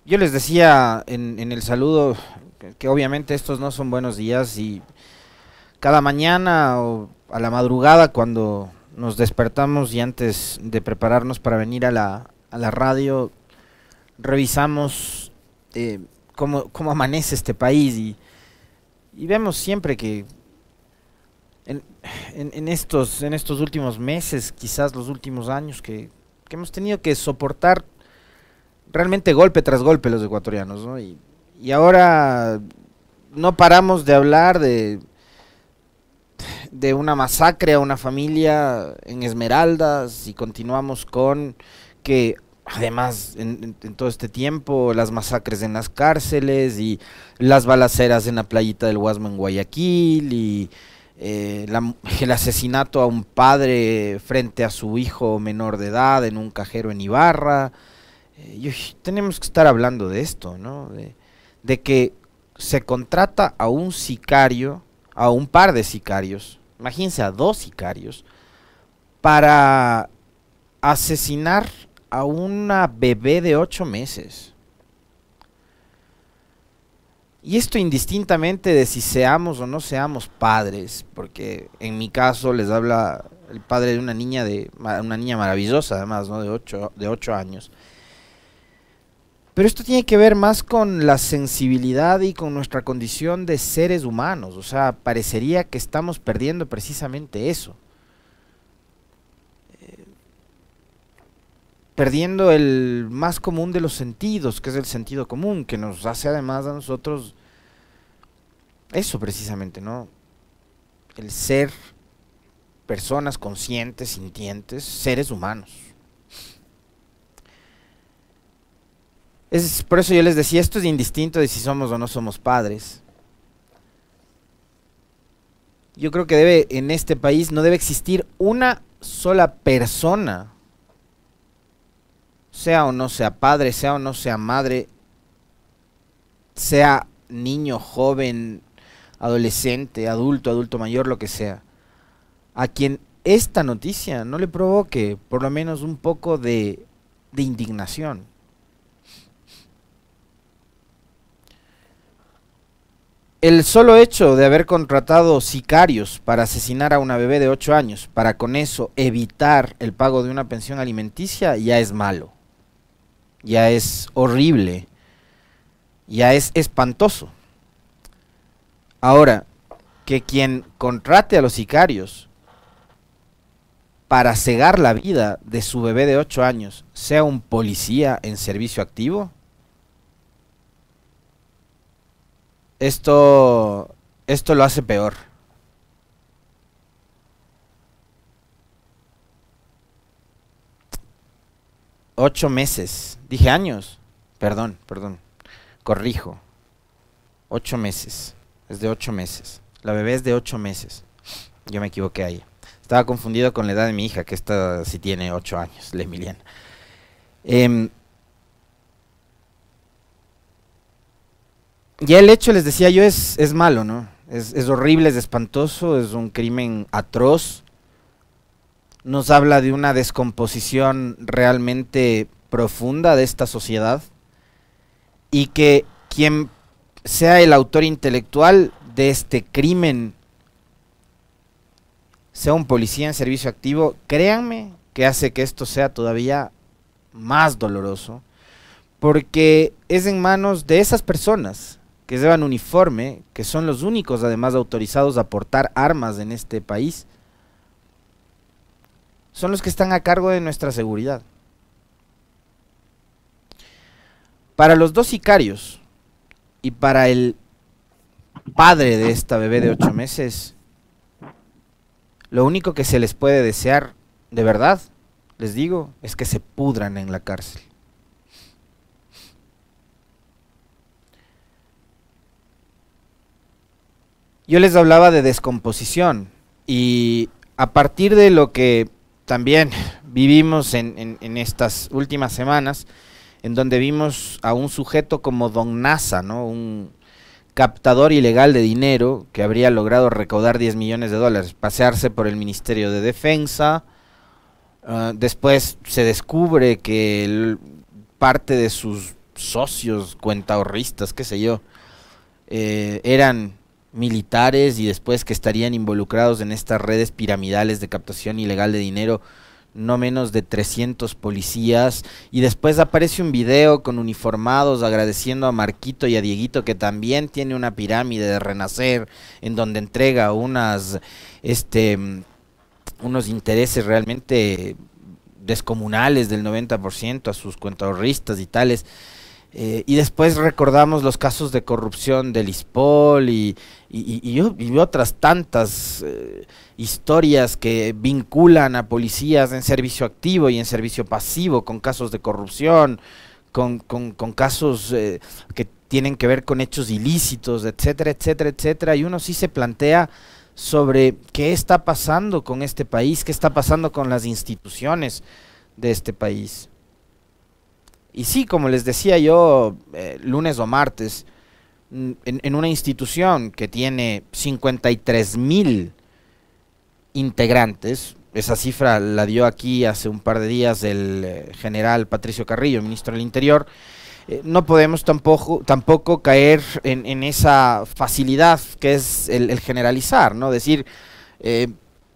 Yo les decía en el saludo que obviamente estos no son buenos días y cada mañana o a la madrugada cuando nos despertamos y antes de prepararnos para venir a la radio, revisamos cómo amanece este país y vemos siempre que en, en estos últimos meses, quizás los últimos años, que hemos tenido que soportar realmente golpe tras golpe los ecuatorianos, ¿no? Y ahora no paramos de hablar de una masacre a una familia en Esmeraldas y continuamos con que además en todo este tiempo las masacres en las cárceles y las balaceras en la playita del Guasmo en Guayaquil y el asesinato a un padre frente a su hijo menor de edad en un cajero en Ibarra. Tenemos que estar hablando de esto, ¿no? De que se contrata a un sicario, a un par de sicarios, imagínense a dos sicarios, para asesinar a una bebé de 8 meses. Y esto indistintamente de si seamos o no seamos padres, porque en mi caso les habla el padre de una niña maravillosa, además, ¿no? De ocho años. Pero esto tiene que ver más con la sensibilidad y con nuestra condición de seres humanos. O sea, parecería que estamos perdiendo precisamente eso. Perdiendo el más común de los sentidos, que es el sentido común, que nos hace además a nosotros eso precisamente, ¿no? El ser personas conscientes, sintientes, seres humanos. Es por eso yo les decía, esto es indistinto de si somos o no somos padres. Yo creo que en este país no debe existir una sola persona, sea o no sea padre, sea o no sea madre, sea niño, joven, adolescente, adulto, adulto mayor, lo que sea, a quien esta noticia no le provoque por lo menos un poco de indignación. El solo hecho de haber contratado sicarios para asesinar a una bebé de 8 años, para con eso evitar el pago de una pensión alimenticia, ya es malo, ya es horrible, ya es espantoso. Ahora, que quien contrate a los sicarios para cegar la vida de su bebé de 8 años sea un policía en servicio activo, esto lo hace peor. 8 meses. Dije años. Perdón. Corrijo. 8 meses. Es de 8 meses. La bebé es de 8 meses. Yo me equivoqué ahí. Estaba confundido con la edad de mi hija, que esta sí tiene 8 años, la Emiliana. Ya el hecho, les decía yo, es malo, ¿no? Es horrible, es espantoso, es un crimen atroz. Nos habla de una descomposición realmente profunda de esta sociedad y que quien sea el autor intelectual de este crimen sea un policía en servicio activo, créanme que hace que esto sea todavía más doloroso, porque es en manos de esas personas que llevan uniforme, que son los únicos además autorizados a portar armas en este país, son los que están a cargo de nuestra seguridad. Para los dos sicarios y para el padre de esta bebé de 8 meses, lo único que se les puede desear, de verdad, les digo, es que se pudran en la cárcel. Yo les hablaba de descomposición y a partir de lo que también vivimos en estas últimas semanas, en donde vimos a un sujeto como Don NASA, ¿no? Un captador ilegal de dinero que habría logrado recaudar 10 millones de dólares, pasearse por el Ministerio de Defensa. Después se descubre que parte de sus socios, cuentaahorristas, qué sé yo, eran militares y después que estarían involucrados en estas redes piramidales de captación ilegal de dinero, no menos de 300 policías, y después aparece un video con uniformados agradeciendo a Marquito y a Dieguito, que también tiene una pirámide de Renacer, en donde entrega unos intereses realmente descomunales del 90% a sus cuentaahorristas y tales. Y después recordamos los casos de corrupción del ISPOL y otras tantas historias que vinculan a policías en servicio activo y en servicio pasivo con casos de corrupción, con casos que tienen que ver con hechos ilícitos, etcétera, etcétera, etcétera. Y uno sí se plantea sobre qué está pasando con este país, qué está pasando con las instituciones de este país. Y sí, como les decía yo, lunes o martes, en una institución que tiene 53,000 integrantes, esa cifra la dio aquí hace un par de días el general Patricio Carrillo, ministro del Interior, no podemos tampoco caer en esa facilidad que es el generalizar, ¿no? Decir,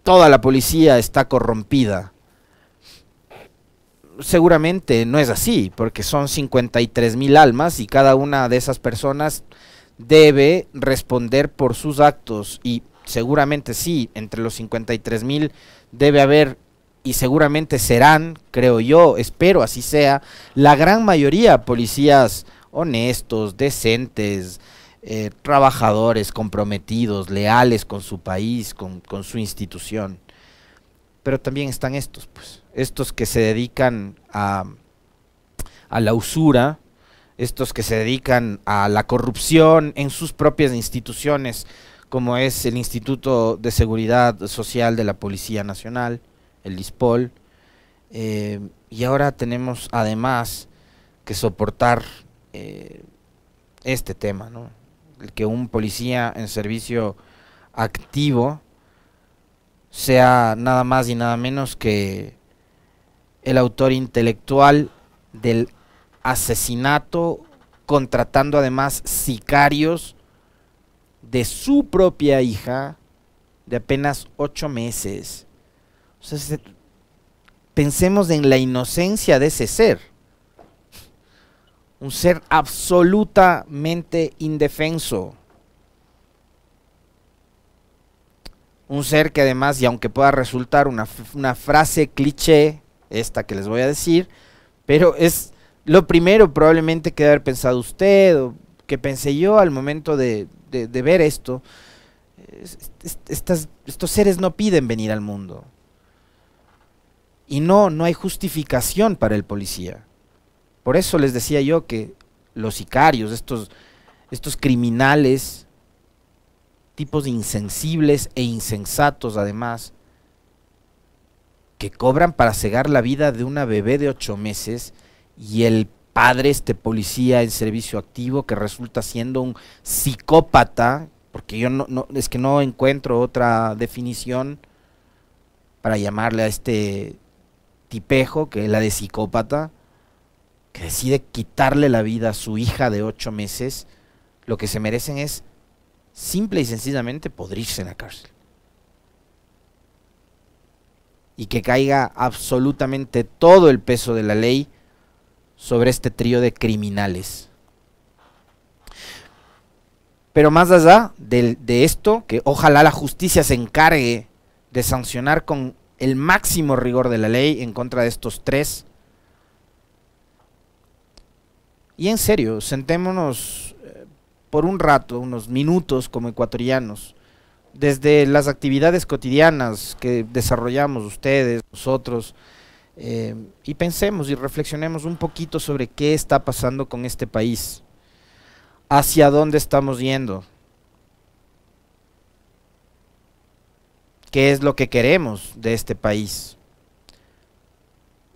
toda la policía está corrompida. Seguramente no es así, porque son 53,000 almas y cada una de esas personas debe responder por sus actos, y seguramente sí, entre los 53,000 debe haber, y seguramente serán, creo yo, espero así sea, la gran mayoría policías honestos, decentes, trabajadores, comprometidos, leales con su país, con su institución. Pero también están estos, pues, estos que se dedican a la usura, estos que se dedican a la corrupción en sus propias instituciones, como es el Instituto de Seguridad Social de la Policía Nacional, el ISPOL, y ahora tenemos además que soportar este tema, ¿no? El que un policía en servicio activo sea nada más y nada menos que el autor intelectual del asesinato, contratando además sicarios de su propia hija de apenas 8 meses. O sea, pensemos en la inocencia de ese ser. Un ser absolutamente indefenso. Un ser que además, y aunque pueda resultar una frase cliché, esta que les voy a decir, pero es lo primero probablemente que debe haber pensado usted, o que pensé yo al momento de ver esto. Estos seres no piden venir al mundo. Y no hay justificación para el policía. Por eso les decía yo que los sicarios, estos criminales, tipos insensibles e insensatos además, que cobran para cegar la vida de una bebé de 8 meses, y el padre, este policía en servicio activo, que resulta siendo un psicópata, porque yo es que no encuentro otra definición para llamarle a este tipejo que la de psicópata, que decide quitarle la vida a su hija de 8 meses. Lo que se merecen es simple y sencillamente podrirse en la cárcel. Y que caiga absolutamente todo el peso de la ley sobre este trío de criminales. Pero más allá de esto, que ojalá la justicia se encargue de sancionar con el máximo rigor de la ley en contra de estos tres. Y en serio, sentémonos por un rato, unos minutos como ecuatorianos, desde las actividades cotidianas que desarrollamos ustedes, nosotros, y pensemos y reflexionemos un poquito sobre qué está pasando con este país, hacia dónde estamos yendo, qué es lo que queremos de este país,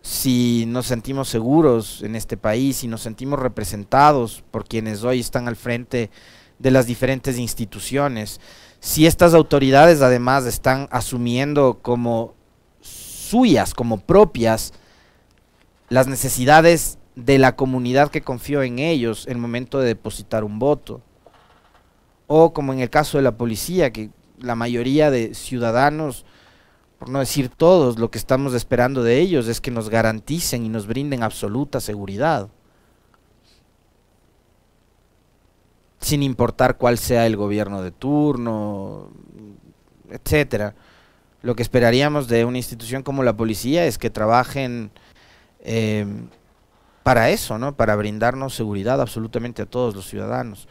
si nos sentimos seguros en este país, si nos sentimos representados por quienes hoy están al frente de las diferentes instituciones, si estas autoridades además están asumiendo como suyas, como propias, las necesidades de la comunidad que confió en ellos en el momento de depositar un voto. O como en el caso de la policía, que la mayoría de ciudadanos, por no decir todos, lo que estamos esperando de ellos es que nos garanticen y nos brinden absoluta seguridad, sin importar cuál sea el gobierno de turno, etcétera. Lo que esperaríamos de una institución como la policía es que trabajen eh, para eso, ¿no? Para brindarnos seguridad absolutamente a todos los ciudadanos.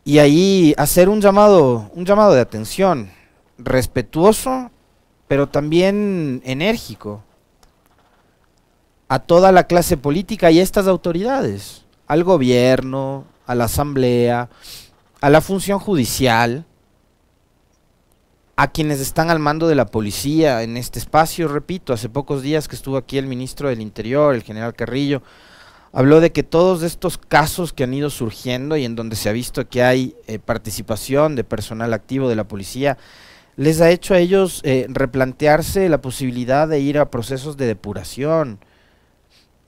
Y ahí hacer un llamado de atención, respetuoso, pero también enérgico, a toda la clase política y a estas autoridades, al gobierno, a la asamblea, a la función judicial, a quienes están al mando de la policía en este espacio. Repito, hace pocos días que estuvo aquí el ministro del Interior, el general Carrillo, habló de que todos estos casos que han ido surgiendo y en donde se ha visto que hay participación de personal activo de la policía, les ha hecho a ellos replantearse la posibilidad de ir a procesos de depuración.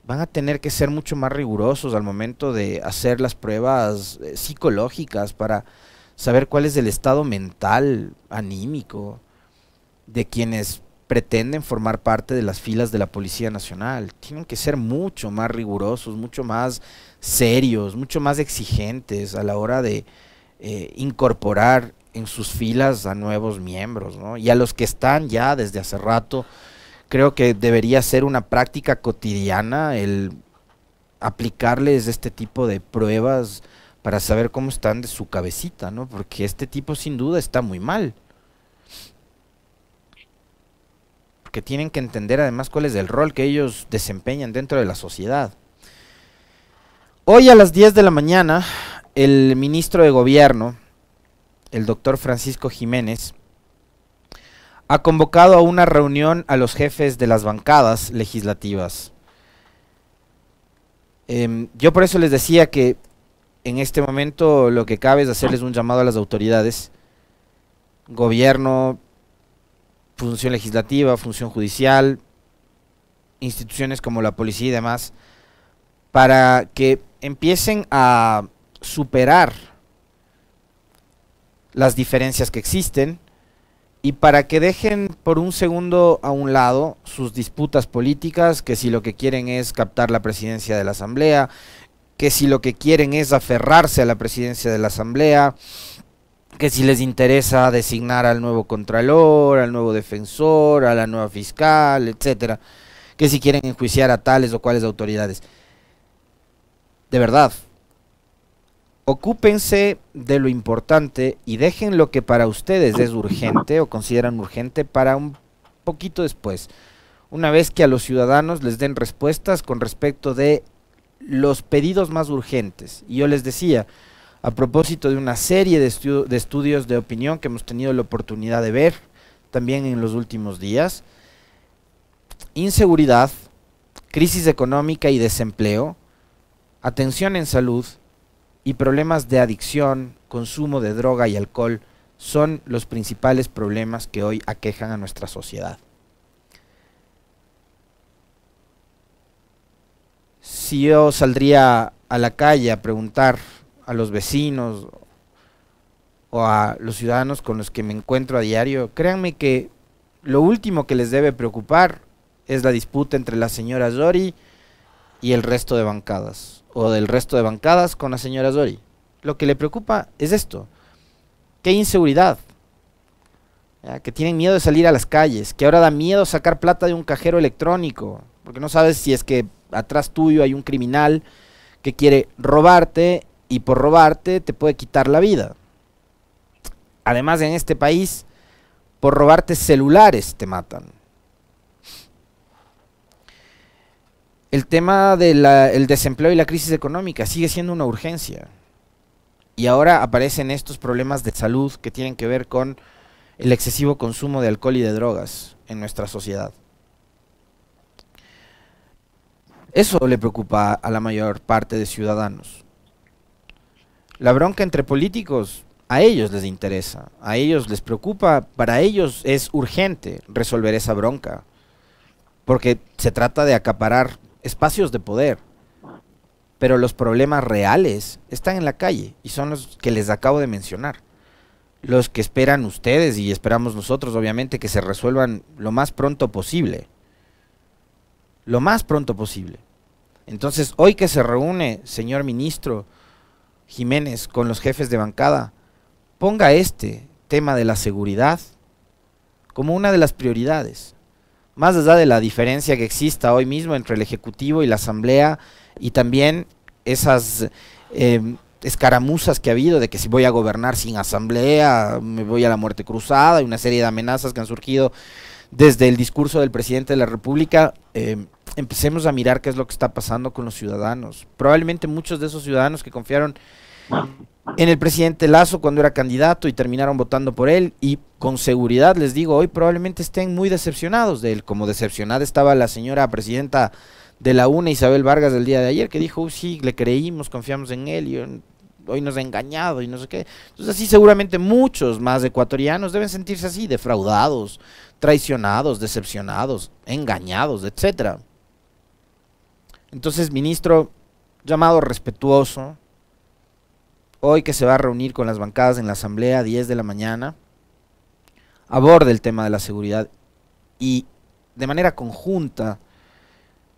Van a tener que ser mucho más rigurosos al momento de hacer las pruebas psicológicas para saber cuál es el estado mental, anímico, de quienes pretenden formar parte de las filas de la Policía Nacional. Tienen que ser mucho más rigurosos, mucho más serios, mucho más exigentes a la hora de incorporar en sus filas a nuevos miembros, ¿no? Y a los que están ya desde hace rato. Creo que debería ser una práctica cotidiana el aplicarles este tipo de pruebas para saber cómo están de su cabecita, ¿no? Porque este tipo sin duda está muy mal. Porque tienen que entender además cuál es el rol que ellos desempeñan dentro de la sociedad. Hoy a las 10 de la mañana, el ministro de Gobierno, el doctor Francisco Jiménez, ha convocado a una reunión a los jefes de las bancadas legislativas. Yo por eso les decía que en este momento lo que cabe es hacerles un llamado a las autoridades, gobierno, función legislativa, función judicial, instituciones como la policía y demás, para que empiecen a superar las diferencias que existen, y para que dejen por un segundo a un lado sus disputas políticas, que si lo que quieren es captar la presidencia de la Asamblea, que si lo que quieren es aferrarse a la presidencia de la Asamblea, que si les interesa designar al nuevo contralor, al nuevo defensor, a la nueva fiscal, etcétera, que si quieren enjuiciar a tales o cuales autoridades. De verdad, ocúpense de lo importante y dejen lo que para ustedes es urgente o consideran urgente para un poquito después, una vez que a los ciudadanos les den respuestas con respecto de los pedidos más urgentes. Y yo les decía, a propósito de una serie de estudios de opinión que hemos tenido la oportunidad de ver también en los últimos días, inseguridad, crisis económica y desempleo, atención en salud y problemas de adicción, consumo de droga y alcohol son los principales problemas que hoy aquejan a nuestra sociedad. Si yo saldría a la calle a preguntar a los vecinos o a los ciudadanos con los que me encuentro a diario, créanme que lo último que les debe preocupar es la disputa entre la señora Zori y el resto de bancadas, o del resto de bancadas con la señora Zori. Lo que le preocupa es esto: qué inseguridad, ¿ya? Que tienen miedo de salir a las calles, que ahora da miedo sacar plata de un cajero electrónico, porque no sabes si es que atrás tuyo hay un criminal que quiere robarte y por robarte te puede quitar la vida. Además, en este país, por robarte celulares te matan. El tema del desempleo y la crisis económica sigue siendo una urgencia. Y ahora aparecen estos problemas de salud que tienen que ver con el excesivo consumo de alcohol y de drogas en nuestra sociedad. Eso le preocupa a la mayor parte de ciudadanos. La bronca entre políticos, a ellos les interesa, a ellos les preocupa, para ellos es urgente resolver esa bronca, porque se trata de acaparar espacios de poder, pero los problemas reales están en la calle y son los que les acabo de mencionar. Los que esperan ustedes y esperamos nosotros, obviamente, que se resuelvan lo más pronto posible. Lo más pronto posible. Entonces, hoy que se reúne, señor ministro Jiménez, con los jefes de bancada, ponga este tema de la seguridad como una de las prioridades. Más allá de la diferencia que exista hoy mismo entre el Ejecutivo y la Asamblea, y también esas escaramuzas que ha habido de que si voy a gobernar sin Asamblea, me voy a la muerte cruzada, y una serie de amenazas que han surgido desde el discurso del presidente de la República, empecemos a mirar qué es lo que está pasando con los ciudadanos. Probablemente muchos de esos ciudadanos que confiaron en el presidente Lasso cuando era candidato y terminaron votando por él, y con seguridad les digo, hoy probablemente estén muy decepcionados de él, como decepcionada estaba la señora presidenta de la UNE, Isabel Vargas, del día de ayer, que dijo, sí, le creímos, confiamos en él, y hoy nos ha engañado y no sé qué. Entonces así seguramente muchos más ecuatorianos deben sentirse así, defraudados, traicionados, decepcionados, engañados, etcétera. Entonces, ministro, llamado respetuoso, hoy que se va a reunir con las bancadas en la Asamblea a 10 de la mañana, aborde el tema de la seguridad y de manera conjunta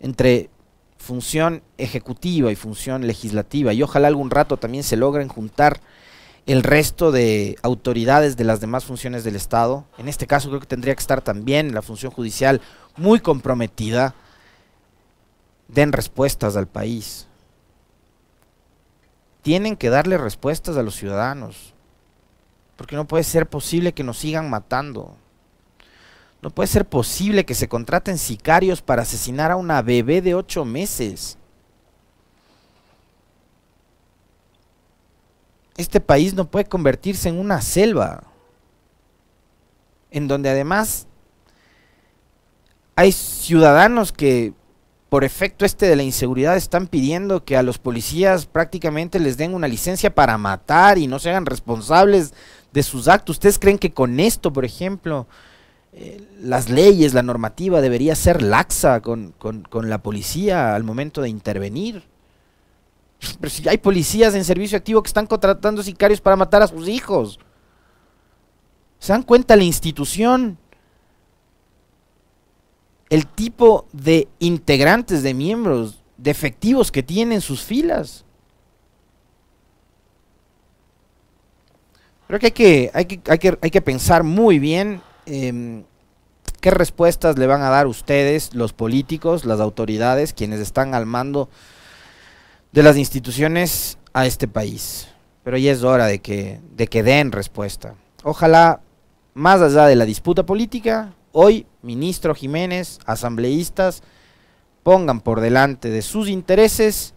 entre función ejecutiva y función legislativa, y ojalá algún rato también se logren juntar el resto de autoridades de las demás funciones del Estado. En este caso creo que tendría que estar también la función judicial muy comprometida, den respuestas al país. Tienen que darle respuestas a los ciudadanos, porque no puede ser posible que nos sigan matando. No puede ser posible que se contraten sicarios para asesinar a una bebé de 8 meses. Este país no puede convertirse en una selva, en donde además hay ciudadanos que por efecto de la inseguridad están pidiendo que a los policías prácticamente les den una licencia para matar y no se hagan responsables de sus actos. ¿Ustedes creen que con esto, por ejemplo, las leyes, la normativa debería ser laxa con la policía al momento de intervenir? Pero si hay policías en servicio activo que están contratando sicarios para matar a sus hijos. ¿Se dan cuenta la institución? El tipo de integrantes, de miembros, de efectivos que tienen en sus filas. Creo que hay que pensar muy bien qué respuestas le van a dar ustedes, los políticos, las autoridades, quienes están al mando de las instituciones a este país. Pero ya es hora de que den respuesta. Ojalá, más allá de la disputa política, hoy, ministro Jiménez, asambleístas, pongan por delante de sus intereses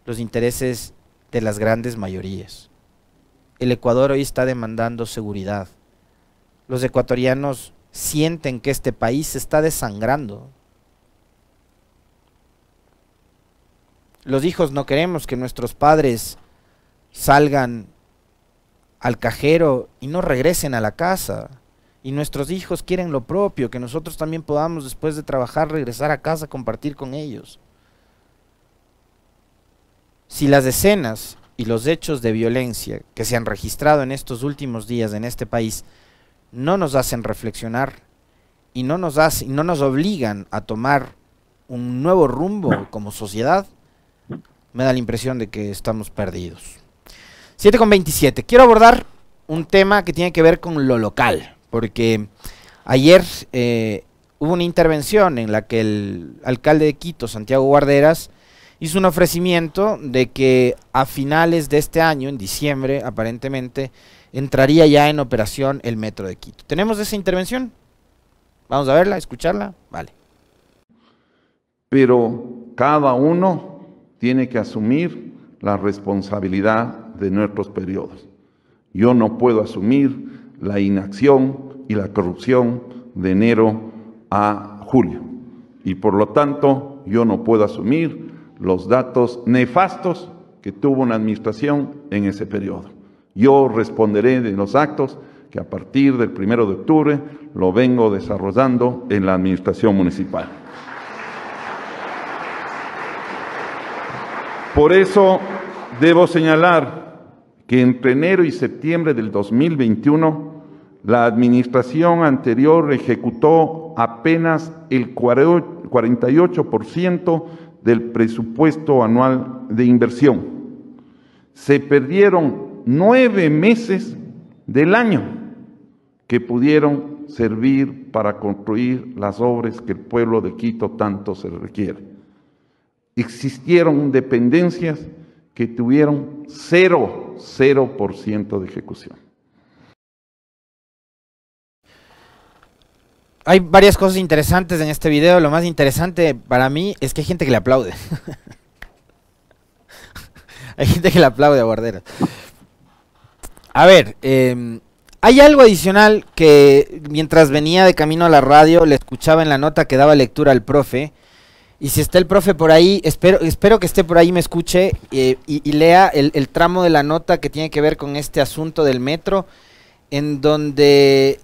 los intereses de las grandes mayorías. El Ecuador hoy está demandando seguridad. Los ecuatorianos sienten que este país se está desangrando. Los hijos no queremos que nuestros padres salgan al cajero y no regresen a la casa. Y nuestros hijos quieren lo propio, que nosotros también podamos, después de trabajar, regresar a casa, compartir con ellos. Si las escenas y los hechos de violencia que se han registrado en estos últimos días en este país no nos hacen reflexionar y no nos obligan a tomar un nuevo rumbo como sociedad, me da la impresión de que estamos perdidos. 7:27. Quiero abordar un tema que tiene que ver con lo local, porque ayer hubo una intervención en la que el alcalde de Quito, Santiago Guarderas, hizo un ofrecimiento de que a finales de este año, en diciembre aparentemente, entraría ya en operación el metro de Quito. ¿Tenemos esa intervención? Vamos a verla, escucharla. Vale. Pero cada uno tiene que asumir la responsabilidad de nuestros periodos. Yo no puedo asumir la inacción y la corrupción de enero a julio. Y por lo tanto, yo no puedo asumir los datos nefastos que tuvo una administración en ese periodo. Yo responderé de los actos que a partir del 1 de octubre lo vengo desarrollando en la administración municipal. Por eso debo señalar que entre enero y septiembre del 2021, la administración anterior ejecutó apenas el 48% del presupuesto anual de inversión. Se perdieron 9 meses del año que pudieron servir para construir las obras que el pueblo de Quito tanto se requiere. Existieron dependencias que tuvieron 0% de ejecución. Hay varias cosas interesantes en este video. Lo más interesante para mí es que hay gente que le aplaude. Hay gente que le aplaude a Guarderas. A ver, hay algo adicional que mientras venía de camino a la radio le escuchaba en la nota que daba lectura al profe. Y si está el profe por ahí, espero que esté por ahí, me escuche y lea el tramo de la nota que tiene que ver con este asunto del metro, en donde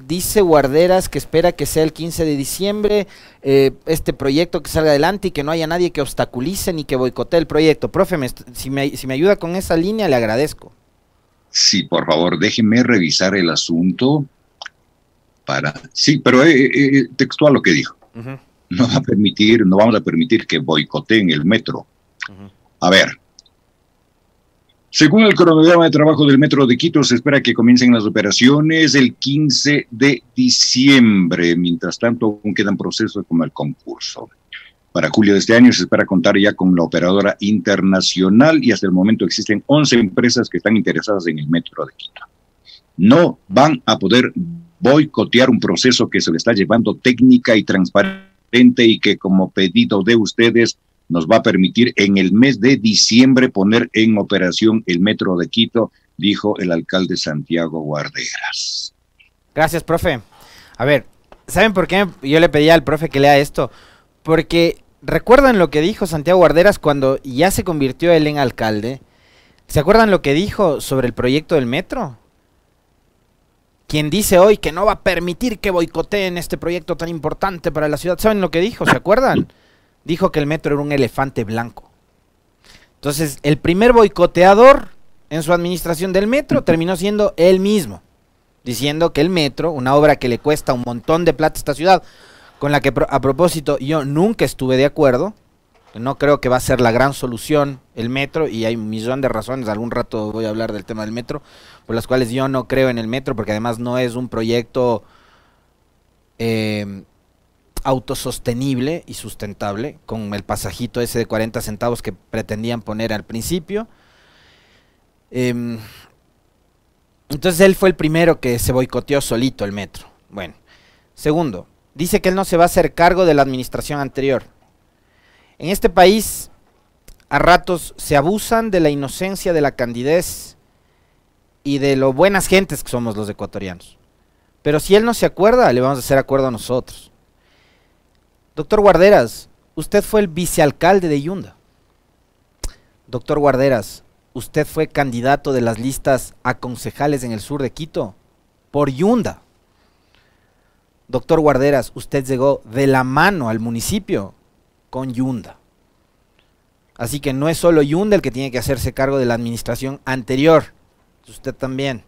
dice Guarderas que espera que sea el 15 de diciembre este proyecto que salga adelante y que no haya nadie que obstaculice ni que boicotee el proyecto. Profe, si me ayuda con esa línea, le agradezco. Sí, por favor, déjeme revisar el asunto para... Sí, pero textual lo que dijo. No vamos a permitir que boicoteen el metro. A ver. Según el cronograma de trabajo del Metro de Quito, se espera que comiencen las operaciones el 15 de diciembre. Mientras tanto, aún quedan procesos como el concurso. Para julio de este año se espera contar ya con la operadora internacional y hasta el momento existen 11 empresas que están interesadas en el Metro de Quito. No van a poder boicotear un proceso que se le está llevando técnica y transparente y que, como pedido de ustedes, nos va a permitir en el mes de diciembre poner en operación el Metro de Quito, dijo el alcalde Santiago Guarderas. Gracias, profe. A ver, ¿saben por qué yo le pedía al profe que lea esto? Porque, ¿recuerdan lo que dijo Santiago Guarderas cuando ya se convirtió él en alcalde? ¿Se acuerdan lo que dijo sobre el proyecto del metro? Quien dice hoy que no va a permitir que boicoteen este proyecto tan importante para la ciudad. ¿Saben lo que dijo? ¿Se acuerdan? Dijo que el metro era un elefante blanco. Entonces, el primer boicoteador en su administración del metro terminó siendo él mismo, diciendo que el metro, una obra que le cuesta un montón de plata a esta ciudad, con la que a propósito yo nunca estuve de acuerdo, no creo que va a ser la gran solución el metro, y hay un millón de razones, algún rato voy a hablar del tema del metro, por las cuales yo no creo en el metro, porque además no es un proyecto autosostenible y sustentable, con el pasajito ese de 40 centavos que pretendían poner al principio. Entonces él fue el primero que se boicoteó solito el metro. Bueno, segundo, dice que él no se va a hacer cargo de la administración anterior. En este país, a ratos se abusan de la inocencia, de la candidez y de lo buenas gentes que somos los ecuatorianos. Pero si él no se acuerda, le vamos a hacer acuerdo a nosotros. Doctor Guarderas, usted fue el vicealcalde de Yunda. Doctor Guarderas, usted fue candidato de las listas a concejales en el sur de Quito por Yunda. Doctor Guarderas, usted llegó de la mano al municipio con Yunda. Así que no es solo Yunda el que tiene que hacerse cargo de la administración anterior, usted también.